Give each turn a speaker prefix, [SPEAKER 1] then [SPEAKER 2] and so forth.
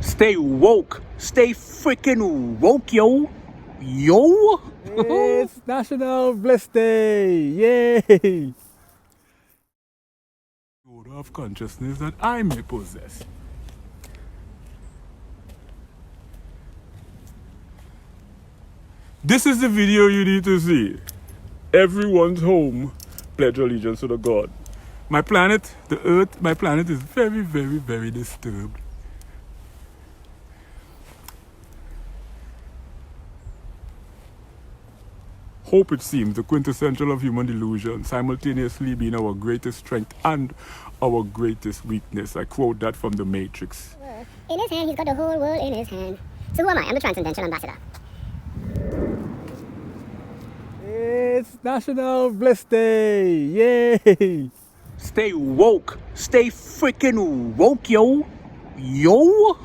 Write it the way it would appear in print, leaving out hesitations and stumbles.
[SPEAKER 1] Stay woke. Stay freaking woke, yo. Yo.
[SPEAKER 2] It's National Bliss Day. Yay.
[SPEAKER 1] Order of consciousness that I may possess. This is the video you need to see. Everyone's home pledge allegiance to the God. My planet, the Earth, my planet is very, very, very disturbed. Hope, it seems, the quintessential of human delusion, simultaneously being our greatest strength and our greatest weakness. I quote that from the Matrix.
[SPEAKER 3] In his hand, he's got the whole world in his hand. So who am I? I'm the Transcendental Ambassador.
[SPEAKER 2] It's National Bliss Day. Yay.
[SPEAKER 1] Stay woke. Stay freaking woke, yo. Yo.